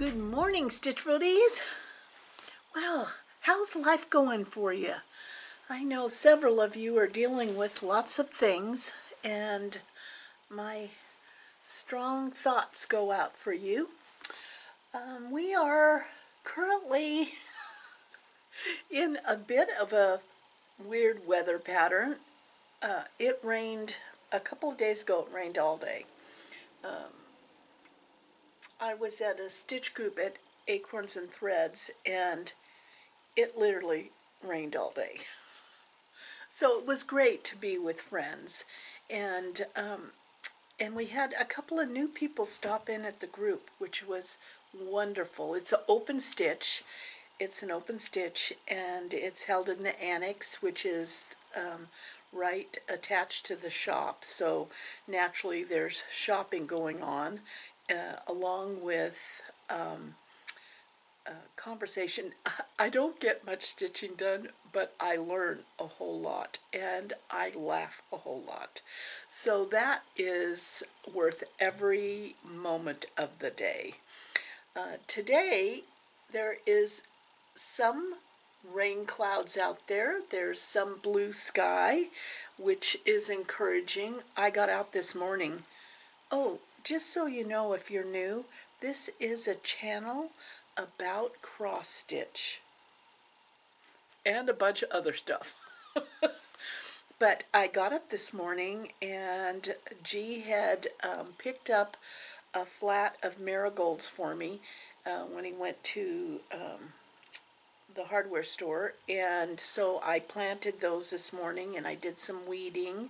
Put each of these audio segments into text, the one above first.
Good morning, Stitch Roadies. Well, how's life going for you? I know several of you are dealing with lots of things, and my strong thoughts go out for you. We are currently in a bit of a weird weather pattern. It rained a couple of days ago. It rained all day. I was at a stitch group at Acorns and Threads, and it literally rained all day. So it was great to be with friends, and we had a couple of new people stop in at the group, which was wonderful. It's an open stitch. It's an open stitch, and it's held in the annex, which is right attached to the shop. So naturally, there's shopping going on, along with conversation. I don't get much stitching done, but I learn a whole lot, and I laugh a whole lot. So that is worth every moment of the day. Today, there is some rain clouds out there. There's some blue sky, which is encouraging. I got out this morning. Oh, just so you know, if you're new, this is a channel about cross stitch and a bunch of other stuff. But I got up this morning, and G had picked up a flat of marigolds for me when he went to the hardware store, and so I planted those this morning, and I did some weeding,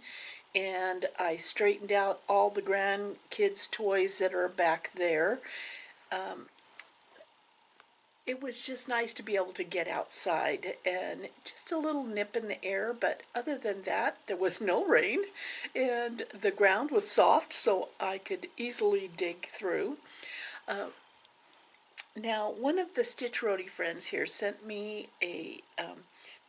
and I straightened out all the grandkids' toys that are back there. It was just nice to be able to get outside, and just a little nip in the air, but other than that, there was no rain, and the ground was soft, so I could easily dig through. Now, one of the Stitch Roadie friends here sent me a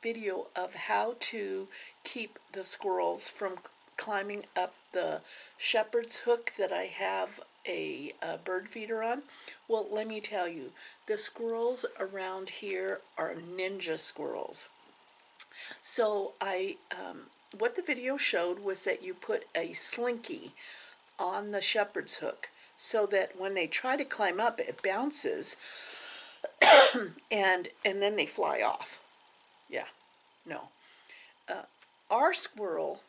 video of how to keep the squirrels from climbing up the shepherd's hook that I have a bird feeder on. Well, let me tell you, the squirrels around here are ninja squirrels. So what the video showed was that you put a slinky on the shepherd's hook, so that when they try to climb up, it bounces, and then they fly off. Yeah, no. Our squirrel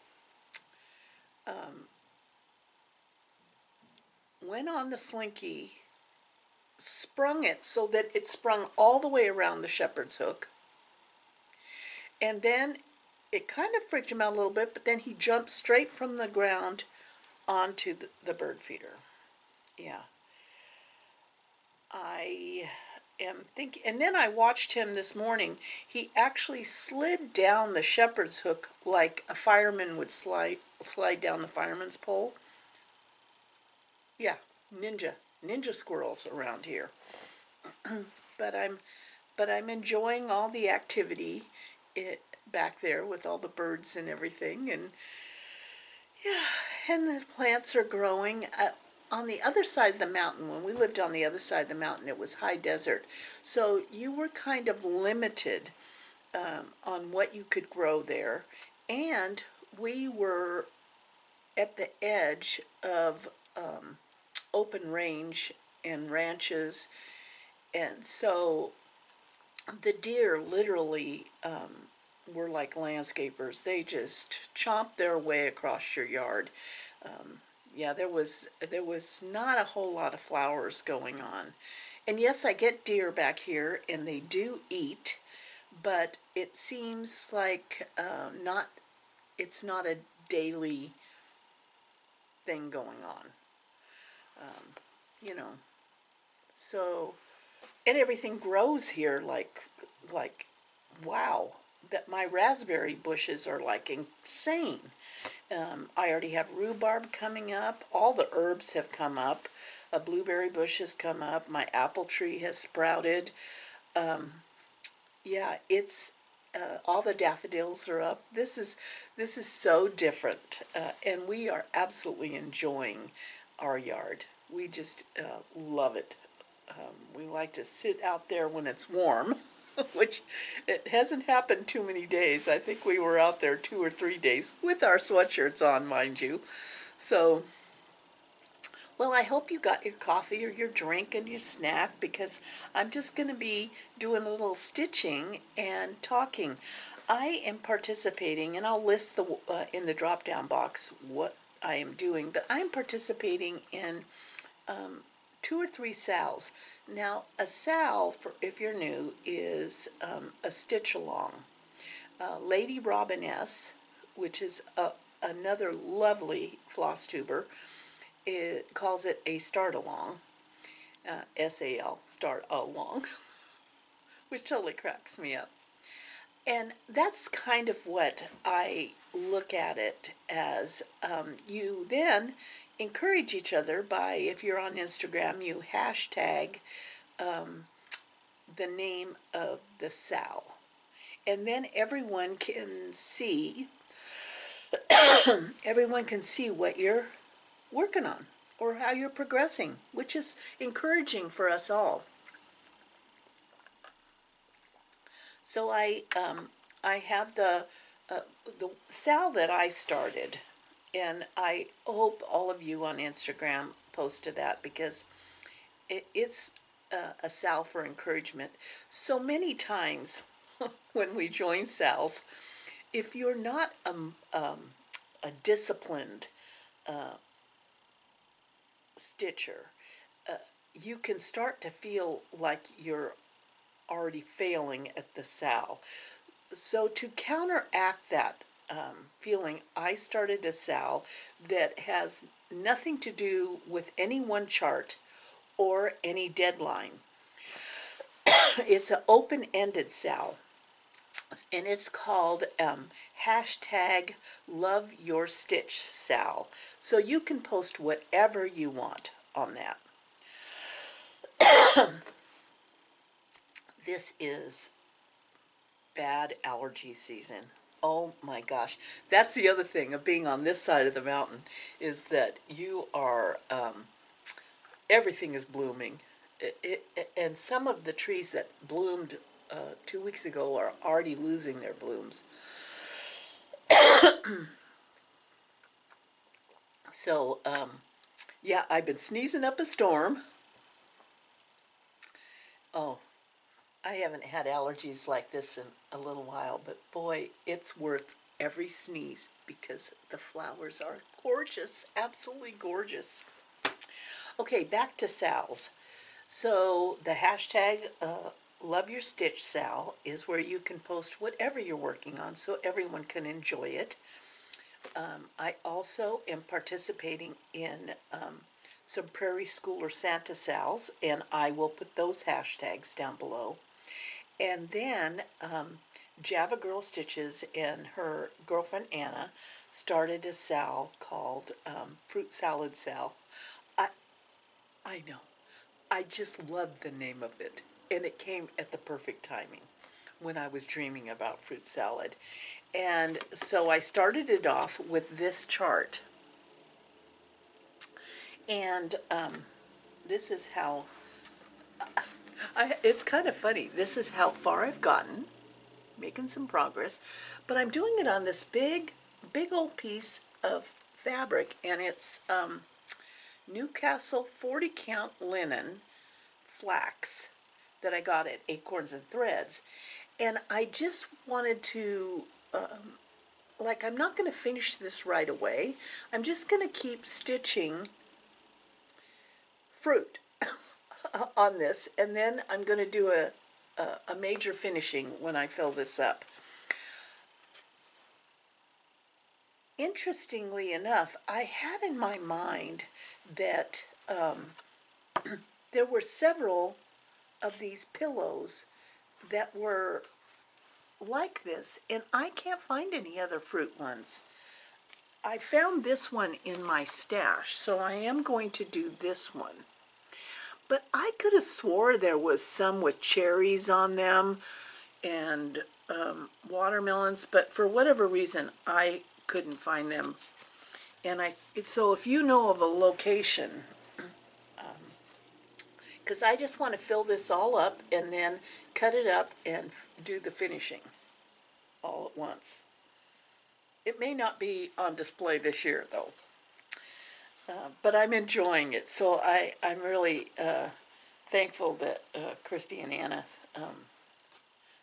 went on the slinky, sprung it so that it sprung all the way around the shepherd's hook, and then it kind of freaked him out a little bit, but then he jumped straight from the ground onto the bird feeder. Yeah. I am thinking, and then I watched him this morning. He actually slid down the shepherd's hook like a fireman would slide down the fireman's pole. Yeah, ninja squirrels around here. but I'm enjoying all the activity back there with all the birds and everything, and yeah, and the plants are growing. On the other side of the mountain, when we lived on the other side of the mountain, it was high desert. So you were kind of limited on what you could grow there. And we were at the edge of open range and ranches. And so the deer literally were like landscapers. They just chomped their way across your yard. Yeah, there was not a whole lot of flowers going on. And yes, I get deer back here, and they do eat, but it seems like it's not a daily thing going on. You know, so, and everything grows here like wow. That my raspberry bushes are like insane. I already have rhubarb coming up. All the herbs have come up. A blueberry bush has come up. My apple tree has sprouted. Yeah, it's all the daffodils are up. This is so different, and we are absolutely enjoying our yard. We just love it. We like to sit out there when it's warm, which it hasn't happened too many days. I think we were out there 2 or 3 days with our sweatshirts on, mind you. So, well, I hope you got your coffee or your drink and your snack, because I'm just going to be doing a little stitching and talking. I am participating, and I'll list the in the drop-down box what I am doing, but I'm participating in 2 or 3 sals. Now, a sal, for if you're new, is a stitch along. Lady Robiness, which is another lovely floss tuber, it calls it a start along, S-A-L, start along, which totally cracks me up. And that's kind of what I look at it as. You then encourage each other by, if you're on Instagram, you hashtag the name of the sal. And then everyone can see what you're working on or how you're progressing, which is encouraging for us all. So I have the sal that I started, and I hope all of you on Instagram post to that, because it's a sal for encouragement. So many times when we join sals, if you're not a disciplined stitcher, you can start to feel like you're already failing at the sal. So to counteract that feeling, I started a sal that has nothing to do with any one chart or any deadline. It's an open-ended sal, and it's called hashtag Love Your Stitch Sal. So you can post whatever you want on that. This is bad allergy season. Oh my gosh. That's the other thing of being on this side of the mountain, is that you are, everything is blooming. And some of the trees that bloomed 2 weeks ago are already losing their blooms. So, yeah, I've been sneezing up a storm. Oh, I haven't had allergies like this in a little while, but boy, it's worth every sneeze, because the flowers are gorgeous, absolutely gorgeous. Okay, back to sals. So the hashtag Love Your Stitch Sal is where you can post whatever you're working on so everyone can enjoy it. I also am participating in some Prairie School or Santa sals, and I will put those hashtags down below. And then Java Girl Stitches and her girlfriend Anna started a sal called Fruit Salad Sal. I know. I just loved the name of it, and it came at the perfect timing when I was dreaming about fruit salad. And so I started it off with this chart, and this is how, it's kind of funny, this is how far I've gotten, making some progress, but I'm doing it on this big old piece of fabric, and it's Newcastle 40 count linen flax that I got at Acorns and Threads. And I just wanted to, I'm not going to finish this right away. I'm just going to keep stitching fruit on this, and then I'm going to do a major finishing when I fill this up. Interestingly enough, I had in my mind that there were several of these pillows that were like this, and I can't find any other fruit ones. I found this one in my stash, so I am going to do this one. But I could have swore there was some with cherries on them and watermelons, but for whatever reason, I couldn't find them. And so if you know of a location, because I just want to fill this all up and then cut it up and do the finishing all at once. It may not be on display this year, though, but I'm enjoying it. So I'm really thankful that Christy and Anna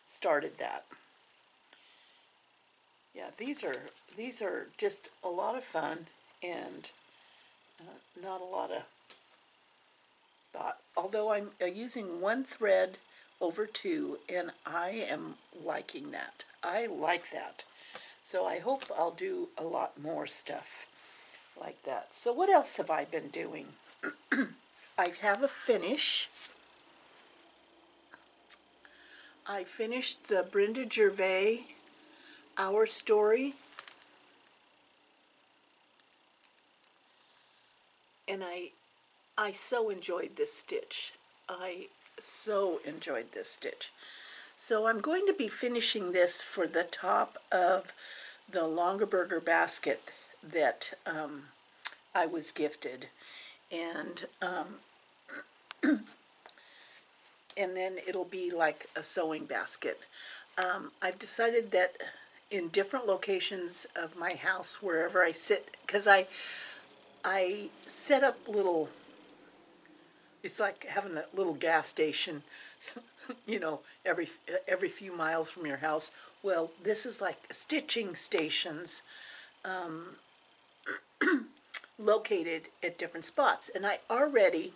started that. Yeah, these are just a lot of fun and not a lot of thought. Although I'm using one thread over two, and I am liking that. I like that. So I hope I'll do a lot more stuff like that. So what else have I been doing? I have a finish. I finished the Brenda Gervais Our Story. And I so enjoyed this stitch. I so enjoyed this stitch. So I'm going to be finishing this for the top of the Longaberger basket that I was gifted. And and then it'll be like a sewing basket. I've decided that in different locations of my house, wherever I sit, because I set up little, it's like having a little gas station, you know, every few miles from your house. Well, this is like stitching stations located at different spots. And I already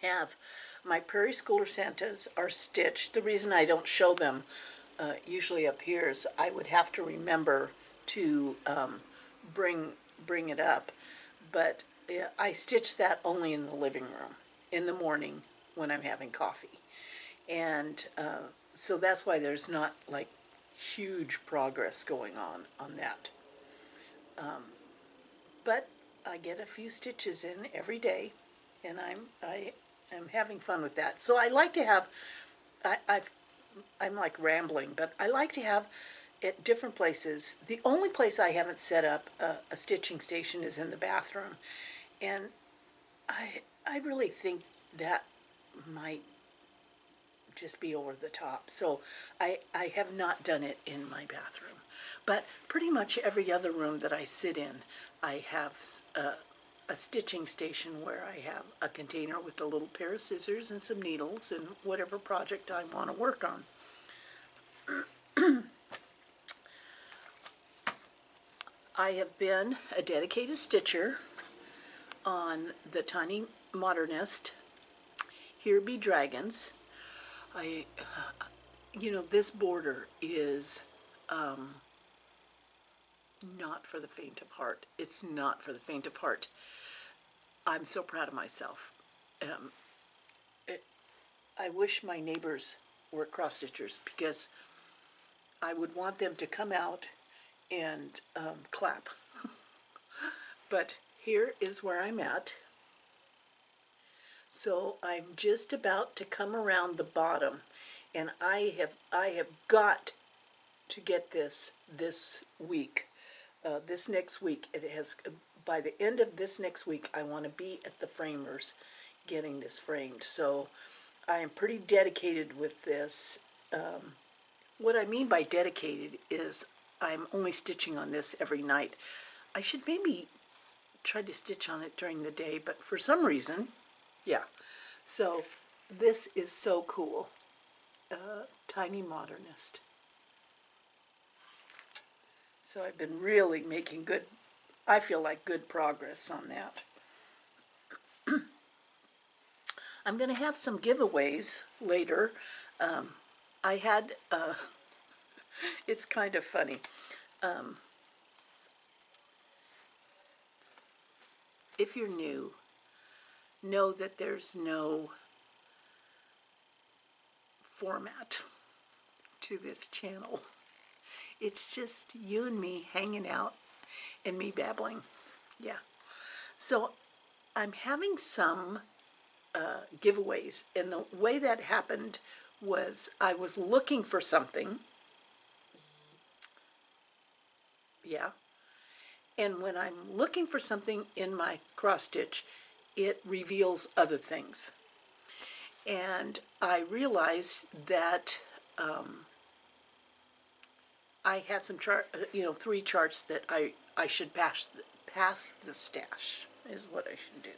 have my Prairie Schooler Santas are stitched. The reason I don't show them usually up here is I would have to remember to bring it up. But I stitch that only in the living room in the morning when I'm having coffee. And so that's why there's not like huge progress going on that. But I get a few stitches in every day, and I am having fun with that. So I like to have, I'm like rambling, but I like to have at different places. The only place I haven't set up a stitching station is in the bathroom, and I really think that might just be over the top. So I have not done it in my bathroom. But pretty much every other room that I sit in, I have a stitching station where I have a container with a little pair of scissors and some needles and whatever project I want to work on. I have been a dedicated stitcher on the Tiny Modernist Here Be Dragons. You know, this border is not for the faint of heart. It's not for the faint of heart. I'm so proud of myself. I wish my neighbors were cross stitchers because I would want them to come out and clap. But here is where I'm at. So I'm just about to come around the bottom, and I have got to get this week. This next week, it has, by the end of this next week, I want to be at the framers getting this framed. So I am pretty dedicated with this. What I mean by dedicated is I'm only stitching on this every night. I should maybe try to stitch on it during the day, but for some reason, yeah. So this is so cool. Tiny Modernist. So I've been really making good, I feel like good progress on that. I'm going to have some giveaways later. I had, it's kind of funny. If you're new, know that there's no format to this channel. It's just you and me hanging out and me babbling. Yeah. So I'm having some giveaways, and the way that happened was I was looking for something. Yeah. And when I'm looking for something in my cross stitch, it reveals other things. and I realized that I had some three charts that I should pass the stash is what I should do.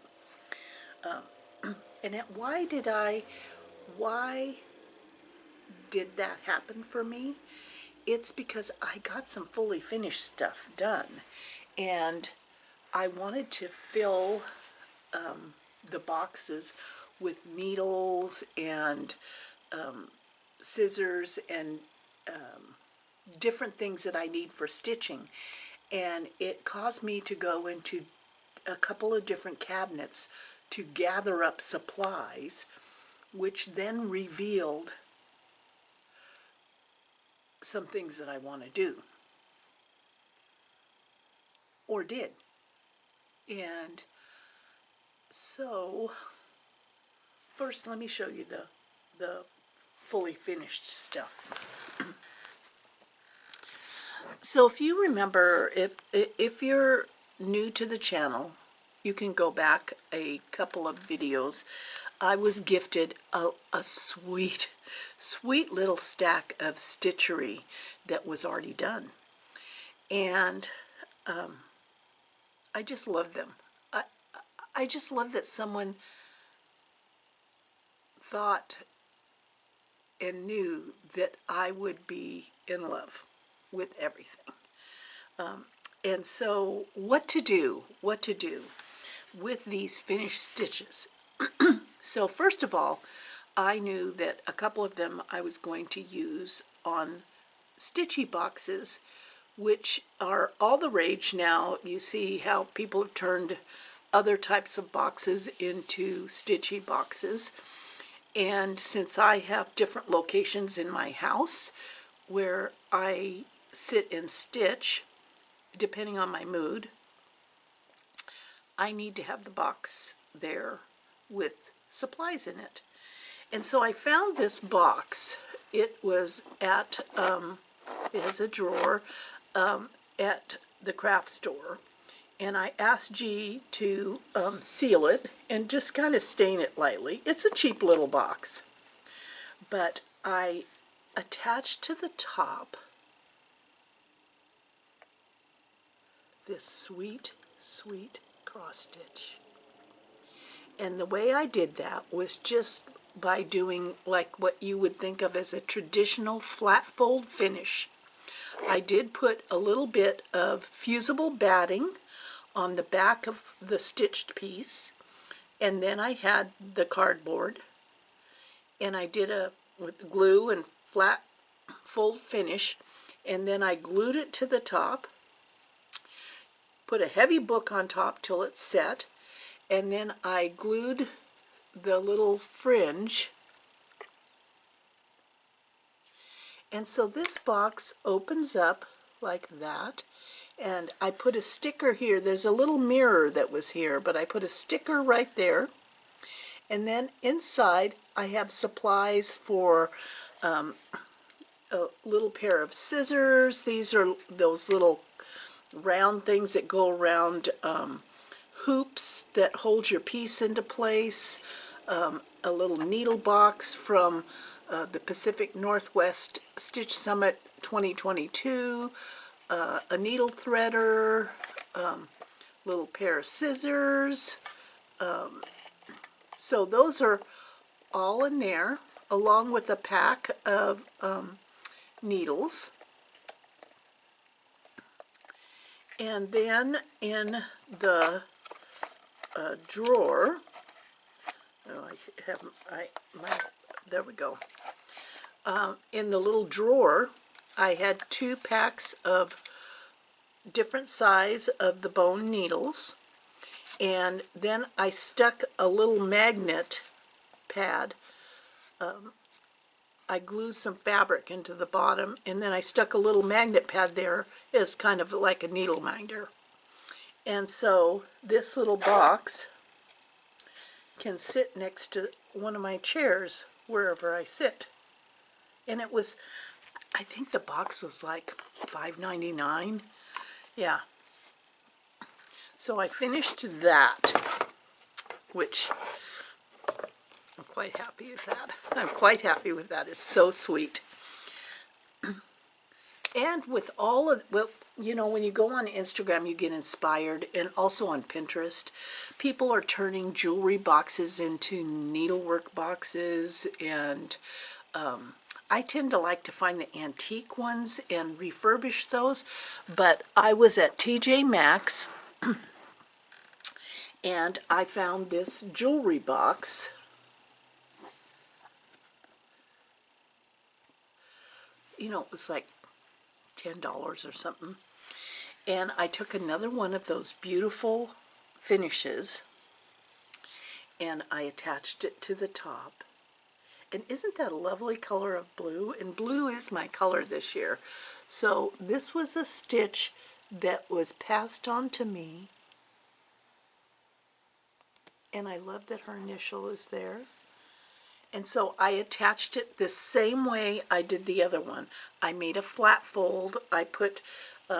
And why did that happen for me? It's because I got some fully finished stuff done, and I wanted to fill the boxes with needles and scissors and different things that I need for stitching. And it caused me to go into a couple of different cabinets to gather up supplies, which then revealed some things that I want to do, or did. And so, first let me show you the fully finished stuff. So if you remember, if you're new to the channel, you can go back a couple of videos. I was gifted a sweet little stack of stitchery that was already done. And I just love them. I just love that someone thought and knew that I would be in love with everything. And so what to do with these finished stitches. So first of all, I knew that a couple of them I was going to use on Stitchy boxes, which are all the rage now. You see how people have turned other types of boxes into Stitchy boxes. And since I have different locations in my house where I sit and stitch, depending on my mood, I need to have the box there with supplies in it. And so I found this box. It was at, it has a drawer at the craft store. And I asked G to seal it and just kind of stain it lightly. It's a cheap little box. But I attached to the top this sweet cross stitch. And the way I did that was just by doing like what you would think of as a traditional flat fold finish. I did put a little bit of fusible batting on the back of the stitched piece, and then I had the cardboard, and I did with glue and flat fold finish, and then I glued it to the top, put a heavy book on top till it set, and then I glued the little fringe. And so this box opens up like that, and I put a sticker here. There's a little mirror that was here, but I put a sticker right there. And then inside I have supplies for a little pair of scissors. These are those little round things that go around hoops that hold your piece into place, a little needle box from the Pacific Northwest Stitch Summit 2022, a needle threader, little pair of scissors. So those are all in there, along with a pack of needles. And then in the drawer, there we go. In the little drawer, I had 2 packs of different size of the bone needles, and then I stuck a little magnet pad. I glued some fabric into the bottom, and then I stuck a little magnet pad there as kind of like a needle minder. And so this little box can sit next to one of my chairs wherever I sit. And it was, I think the box was like $5.99. Yeah. So I finished that, which I'm quite happy with that. I'm quite happy with that. It's so sweet. And with all of, well, you know, when you go on Instagram, you get inspired, and also on Pinterest, people are turning jewelry boxes into needlework boxes, and I tend to like to find the antique ones and refurbish those, but I was at TJ Maxx, and I found this jewelry box. You know, it was like $10 or something. And I took another one of those beautiful finishes and I attached it to the top. And isn't that a lovely color of blue? And blue is my color this year. So this was a stitch that was passed on to me. And I love that her initial is there. And so I attached it the same way I did the other one. I made a flat fold. I put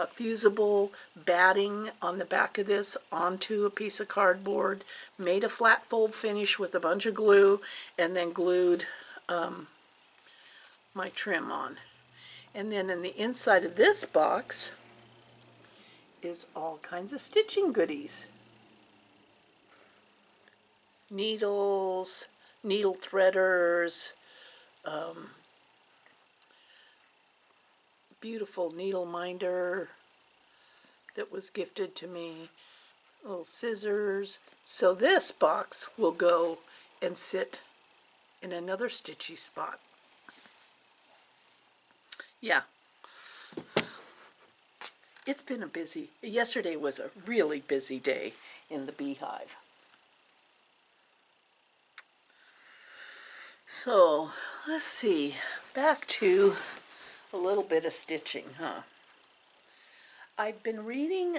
fusible batting on the back of this onto a piece of cardboard, made a flat fold finish with a bunch of glue, and then glued my trim on. And then in the inside of this box is all kinds of stitching goodies. Needles, needle threaders, beautiful needle minder that was gifted to me, little scissors. So this box will go and sit in another stitchy spot. Yeah, it's been a busy, yesterday was a really busy day in the beehive. So let's see, back to a little bit of stitching, huh? I've been reading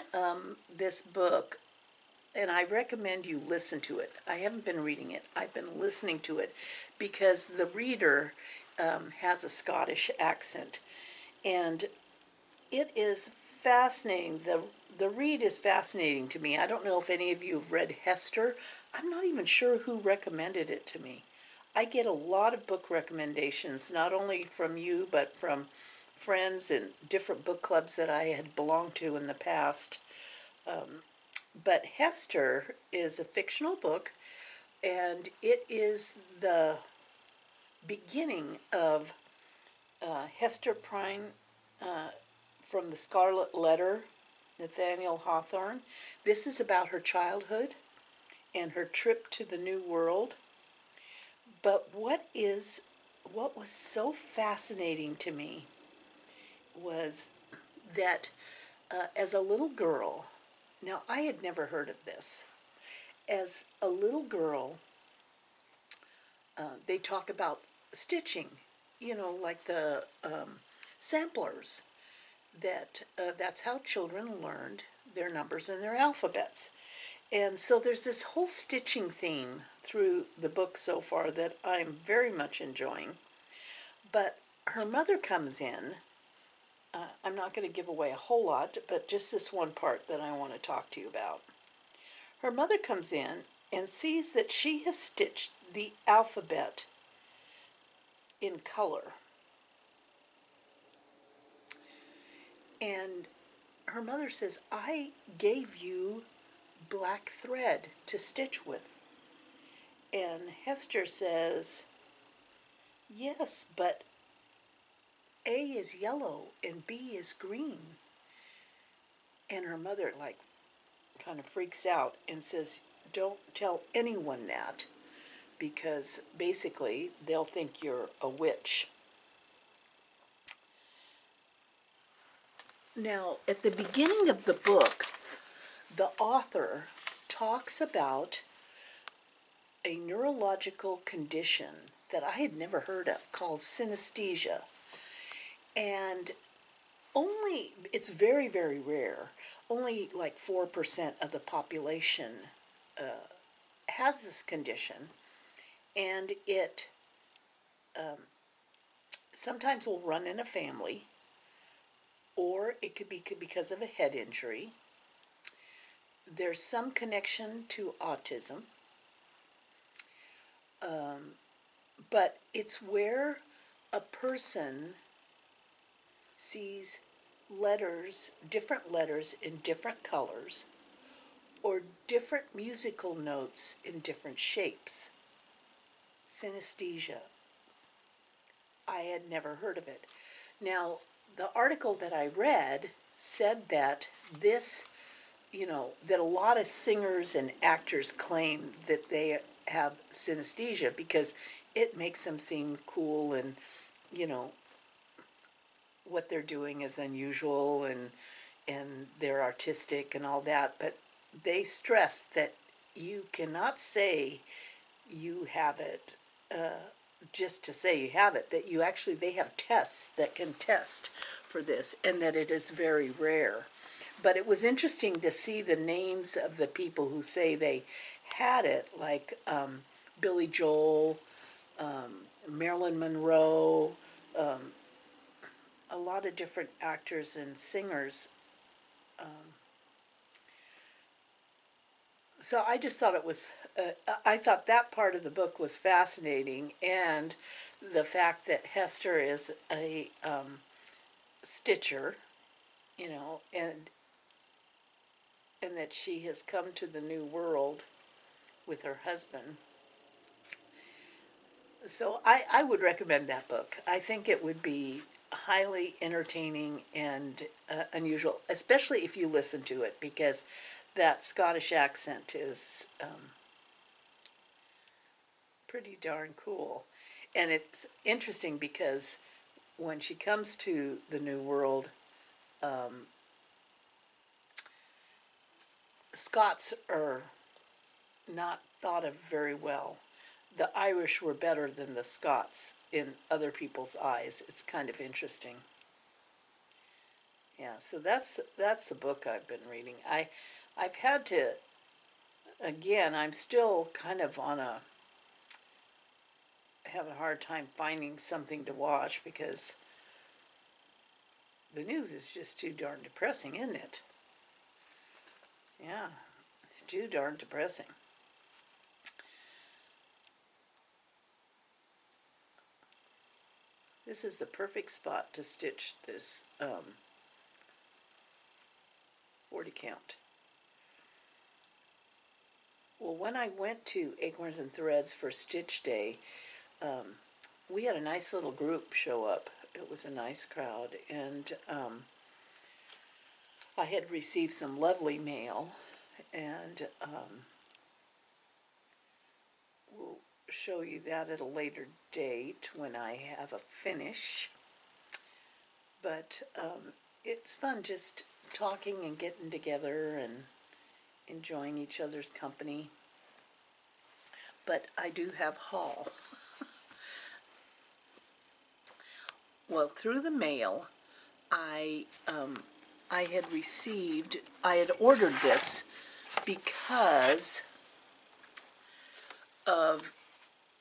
this book, and I recommend you listen to it. I haven't been reading it. I've been listening to it because the reader has a Scottish accent, and it is fascinating. The read is fascinating to me. I don't know if any of you have read Hester. I'm not even sure who recommended it to me. I get a lot of book recommendations, not only from you, but from friends and different book clubs that I had belonged to in the past. But Hester is a fictional book, and it is the beginning of Hester Prynne from the Scarlet Letter, Nathaniel Hawthorne. This is about her childhood and her trip to the New World. But what was so fascinating to me was that as a little girl, now I had never heard of this. As a little girl, they talk about stitching, you know, like the samplers. That's how children learned their numbers and their alphabets. And so there's this whole stitching theme through the book so far that I'm very much enjoying. But her mother comes in. I'm not going to give away a whole lot, but just this one part that I want to talk to you about. Her mother comes in and sees that she has stitched the alphabet in color. And her mother says, I gave you black thread to stitch with. And Hester says, yes, but A is yellow and B is green. And her mother kind of freaks out and says, don't tell anyone that, because basically they'll think you're a witch. Now, at the beginning of the book, the author talks about a neurological condition that I had never heard of called synesthesia. And it's very, very rare. Only like 4% of the population has this condition. And it sometimes will run in a family, or it could be because of a head injury. There's some connection to autism. But it's where a person sees letters, different letters in different colors, or different musical notes in different shapes. Synesthesia. I had never heard of it. Now, the article that I read said that that a lot of singers and actors claim that they have synesthesia because it makes them seem cool, and, you know, what they're doing is unusual, and they're artistic and all that. But they stress that you cannot say you have it just to say you have it, that they have tests that can test for this, and that it is very rare. But it was interesting to see the names of the people who say they had it, like Billy Joel, Marilyn Monroe, a lot of different actors and singers. So I just thought I thought that part of the book was fascinating, and the fact that Hester is a stitcher, and that she has come to the New World with her husband. So I would recommend that book. I think it would be highly entertaining and unusual, especially if you listen to it, because that Scottish accent is pretty darn cool. And it's interesting because when she comes to the New World, Scots are not thought of very well. The Irish were better than the Scots in other people's eyes. It's kind of interesting. Yeah, so that's the book I've been reading. I've had to, again, I'm still kind of have a hard time finding something to watch because the news is just too darn depressing, isn't it? Yeah, it's too darn depressing. This is the perfect spot to stitch this 40 count. Well, when I went to Acorns and Threads for Stitch Day, we had a nice little group show up. It was a nice crowd, and I had received some lovely mail, and we'll show you that at a later date when I have a finish. But it's fun just talking and getting together and enjoying each other's company. But I do have haul. Well, through the mail, I had ordered this because of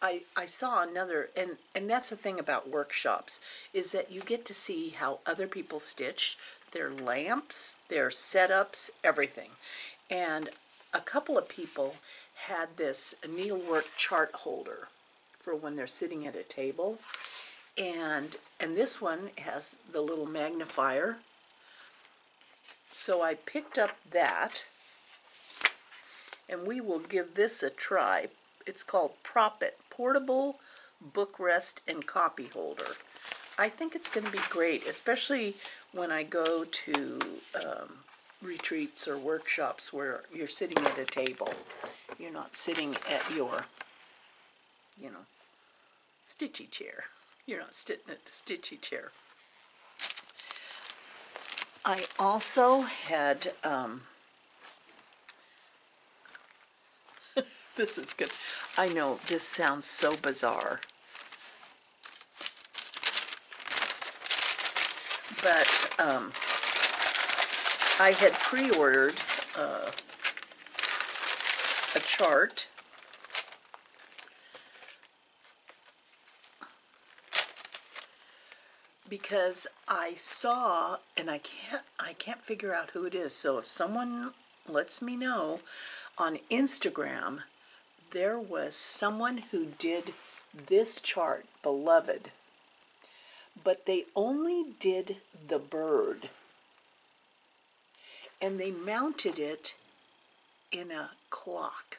I saw another, and that's the thing about workshops, is that you get to see how other people stitch, their lamps, their setups, everything. And a couple of people had this needlework chart holder for when they're sitting at a table. And this one has the little magnifier. So I picked up that, and we will give this a try. It's called Prop It, Portable Book Rest and Copy Holder. I think it's going to be great, especially when I go to retreats or workshops where you're sitting at a table. You're not sitting at your, stitchy chair. You're not sitting at the stitchy chair. I also had, this is good. I know this sounds so bizarre, but I had pre-ordered a chart because I saw, and I can't figure out who it is. So if someone lets me know on Instagram, there was someone who did this chart, Beloved, but they only did the bird, and they mounted it in a clock.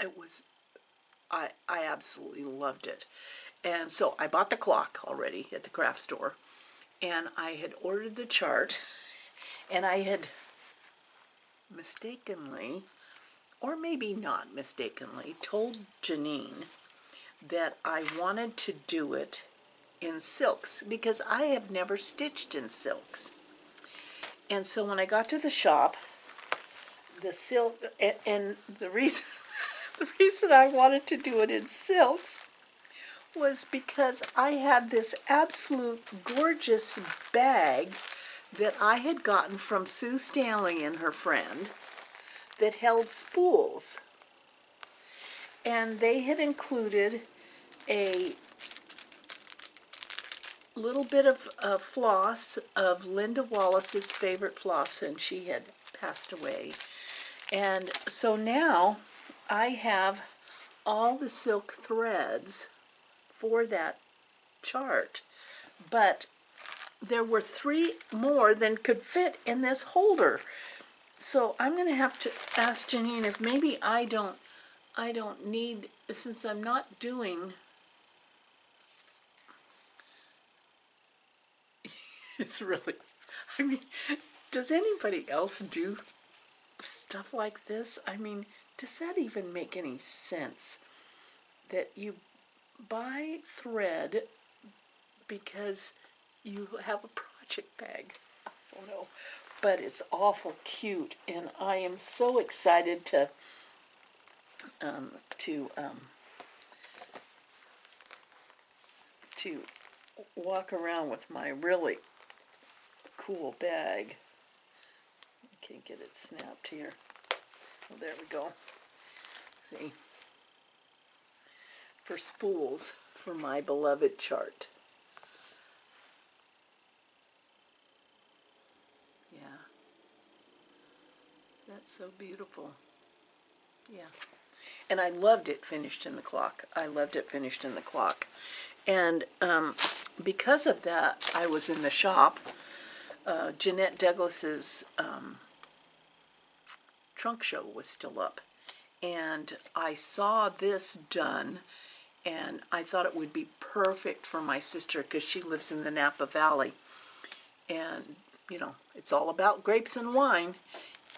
It was, I absolutely loved it. And so I bought the clock already at the craft store, and I had ordered the chart, and I had mistakenly, or maybe not mistakenly, told Janine that I wanted to do it in silks because I have never stitched in silks. And so when I got to the shop, the silk, and the reason the reason I wanted to do it in silks was because I had this absolute gorgeous bag that I had gotten from Sue Stanley and her friend that held spools. And they had included a little bit of floss of Linda Wallace's favorite floss, and she had passed away. And so now I have all the silk threads for that chart, but there were 3 more than could fit in this holder. So I'm going to have to ask Janine if maybe I don't need, since I'm not doing, it's really, I mean, does anybody else do stuff like this? I mean, does that even make any sense? That you buy thread because you have a project bag. I don't know, but it's awful cute, and I am so excited to walk around with my really cool bag. I can't get it snapped here. Oh, there we go. See, for spools for my beloved chart. Yeah, that's so beautiful. Yeah, and I loved it finished in the clock. I loved it finished in the clock. And because of that, I was in the shop. Jeanette Douglas's trunk show was still up, and I saw this done, and I thought it would be perfect for my sister because she lives in the Napa Valley, and you know, it's all about grapes and wine.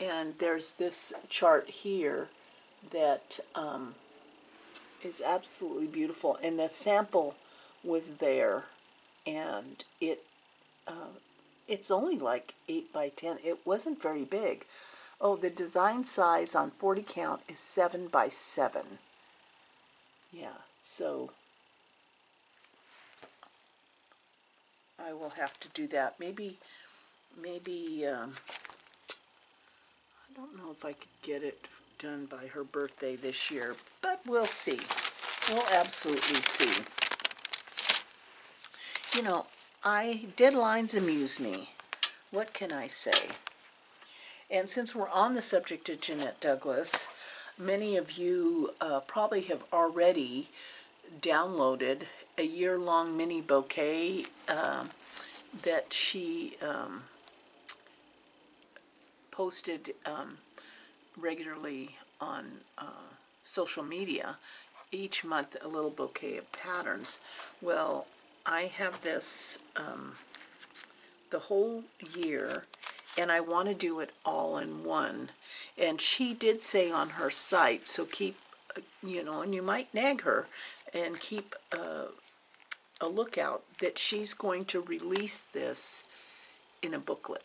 And there's this chart here that is absolutely beautiful, and the sample was there, and it's only like 8 by 10. It wasn't very big. Oh, the design size on 40 count is 7 by 7. Yeah, so I will have to do that. Maybe I don't know if I could get it done by her birthday this year, but we'll see. We'll absolutely see. You know, deadlines amuse me. What can I say? And since we're on the subject of Jeanette Douglas, many of you probably have already downloaded a year-long mini bouquet that she posted regularly on social media. Each month a little bouquet of patterns. Well, I have this the whole year, and I want to do it all in one. And she did say on her site, so keep, you know, and you might nag her, and keep a lookout that she's going to release this in a booklet.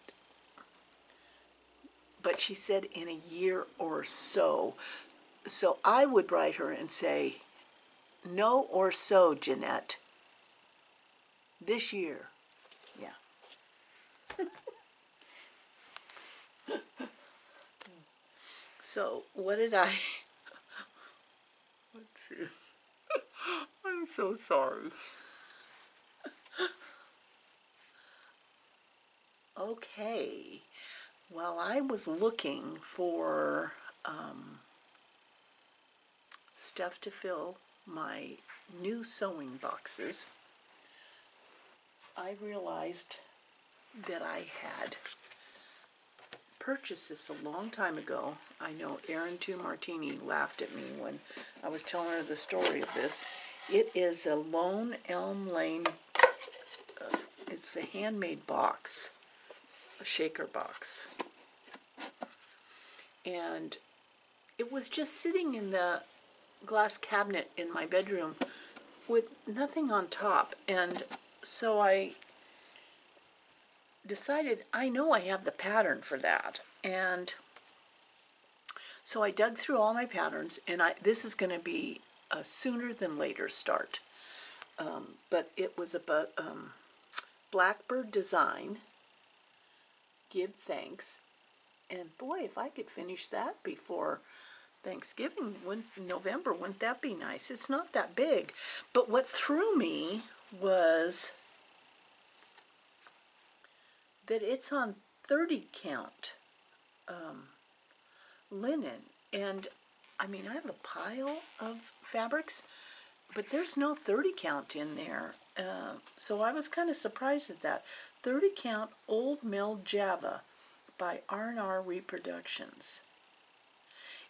But she said in a year or so. So I would write her and say, no or so, Jeanette. This year. Yeah. So what did I... Let's see. I'm so sorry. Okay. Well, I was looking for stuff to fill my new sewing boxes, I realized that I had purchased this a long time ago. I know Erin Two Martini laughed at me when I was telling her the story of this. It is a Lone Elm Lane, it's a handmade box, a shaker box. And it was just sitting in the glass cabinet in my bedroom with nothing on top. And so I decided, I know I have the pattern for that. And so I dug through all my patterns, and this is going to be a sooner than later start. But it was about Blackbird Design, Give Thanks, and boy, if I could finish that before Thanksgiving, November, wouldn't that be nice? It's not that big. But what threw me was that it's on 30 count linen. And I mean, I have a pile of fabrics, but there's no 30 count in there. So I was kind of surprised at that. 30 count Old Mill Java by R&R Reproductions.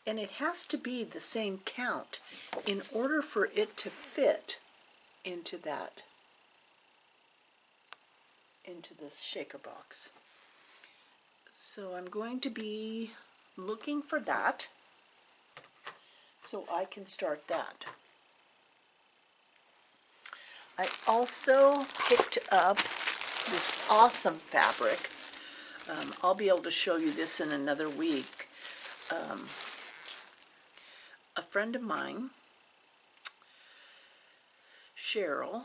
And it has to be the same count in order for it to fit into this shaker box. So I'm going to be looking for that so I can start that. I also picked up this awesome fabric. I'll be able to show you this in another week. A friend of mine, Cheryl,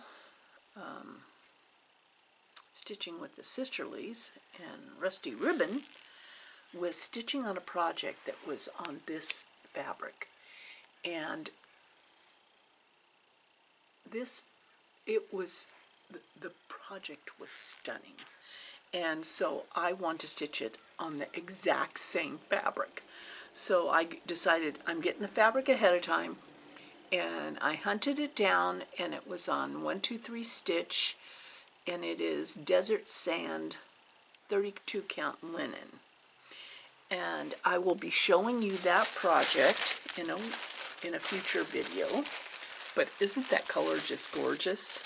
Stitching with the Sisterlies, and Rusty Ribbon, was stitching on a project that was on this fabric. And the project was stunning. And so I want to stitch it on the exact same fabric. So I decided I'm getting the fabric ahead of time, and I hunted it down, and it was on 123 stitch, and it is Desert Sand 32 count linen. And I will be showing you that project in a future video. But isn't that color just gorgeous?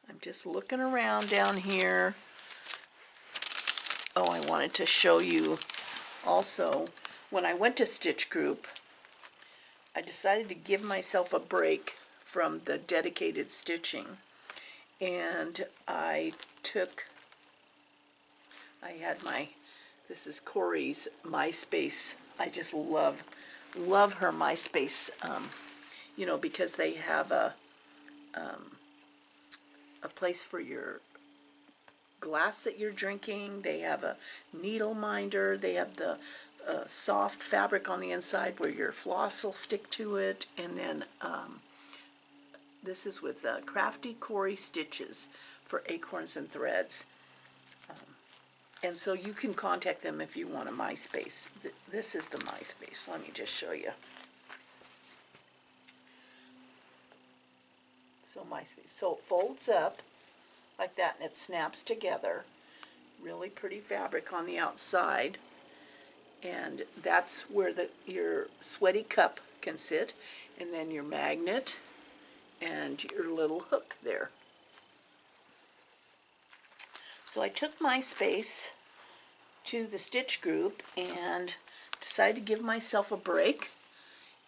I'm just looking around down here. Oh, I wanted to show you also, when I went to Stitch Group, I decided to give myself a break from the dedicated stitching. And I had this is Cory's MySpace. I just love her MySpace, because they have a place for your glass that you're drinking. They have a needle minder. They have the soft fabric on the inside where your floss will stick to it. And then this is with Crafty Cory Stitches for Acorns and Threads. And so you can contact them if you want a MySpace. This is the MySpace. Let me just show you. So MySpace. So it folds up like that, and it snaps together. Really pretty fabric on the outside. And that's where your sweaty cup can sit. And then your magnet and your little hook there. So I took MySpace to the Stitch Group and decided to give myself a break.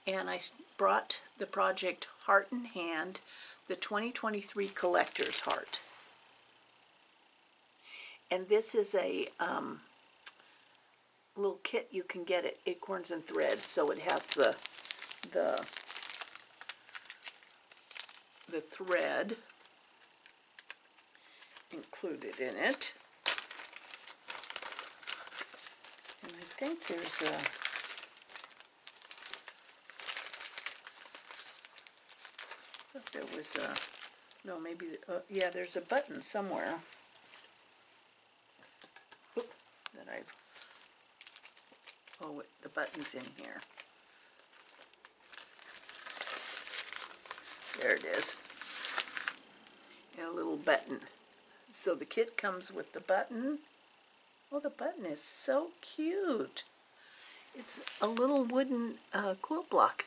And I brought the project Heart in Hand, the 2023 Collector's Heart. And this is a little kit you can get at Acorns and Threads. So it has the thread included in it. And I think there's yeah, there's a button somewhere. Oh, the button's in here. There it is. And a little button. So the kit comes with the button. Oh, the button is so cute. It's a little wooden quilt block.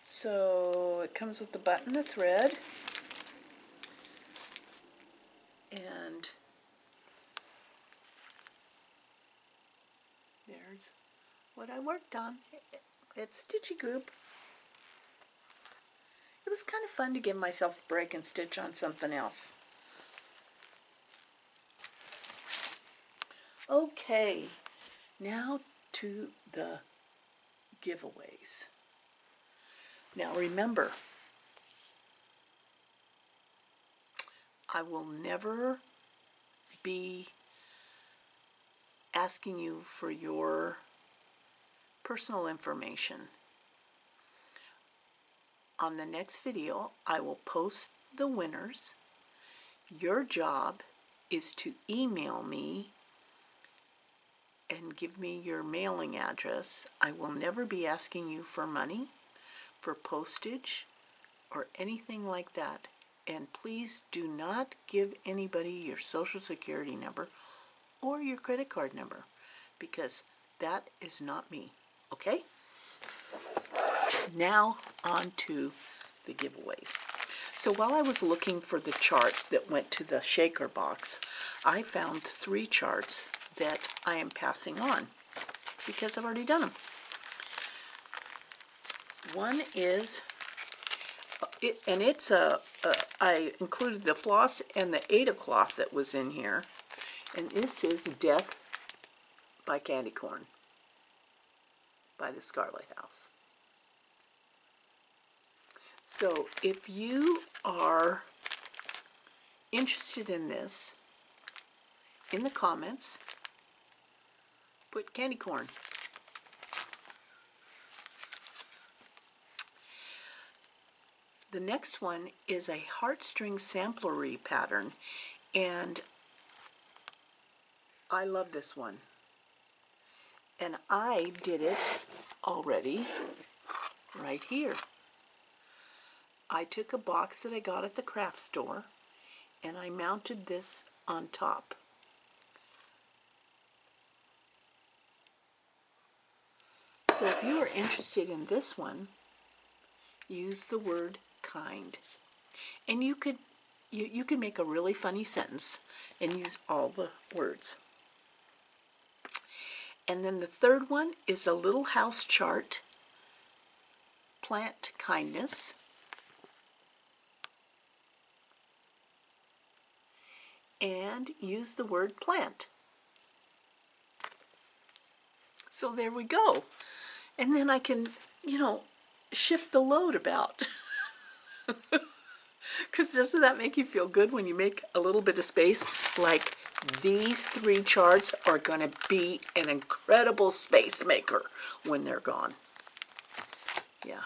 So it comes with the button, the thread, and there's what I worked on at Stitchy Group. It was kind of fun to give myself a break and stitch on something else. Okay, now to the giveaways. Now remember, I will never be asking you for your personal information. On the next video, I will post the winners. Your job is to email me and give me your mailing address. I will never be asking you for money, for postage, or anything like that. And please do not give anybody your social security number or your credit card number, because that is not me, okay? Now on to the giveaways. So while I was looking for the chart that went to the shaker box, I found 3 charts that I am passing on because I've already done them. One is, I included the floss and the Ada cloth that was in here, and this is Death by Candy Corn by the Scarlet House. So if you are interested in this, in the comments, put candy corn. The next one is a heartstring samplery pattern, and I love this one. And I did it already right here. I took a box that I got at the craft store and I mounted this on top. So if you are interested in this one, use the word kind. And you could make a really funny sentence and use all the words. And then the third one is a little house chart, plant kindness. And use the word plant. So there we go. And then I can, shift the load about. Because doesn't that make you feel good when you make a little bit of space? Like these 3 charts are going to be an incredible space maker when they're gone. Yeah.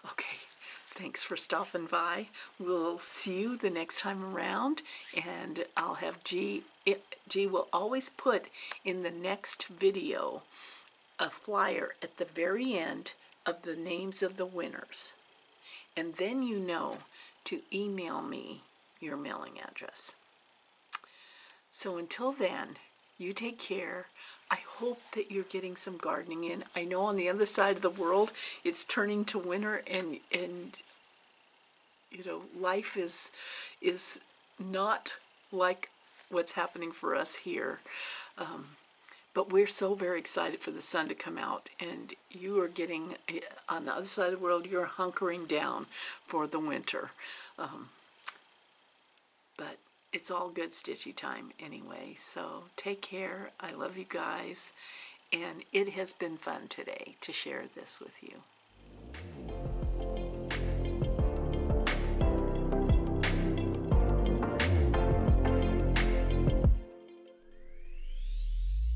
Okay. Thanks for stopping by. We'll see you the next time around, and I'll have G will always put in the next video a flyer at the very end of the names of the winners. And then you know to email me your mailing address. So until then, you take care. I hope that you're getting some gardening in. I know on the other side of the world it's turning to winter, and life is not like what's happening for us here. But we're so very excited for the sun to come out, and you are getting, on the other side of the world, you're hunkering down for the winter. But it's all good Stitchy time anyway, so take care. I love you guys, and it has been fun today to share this with you.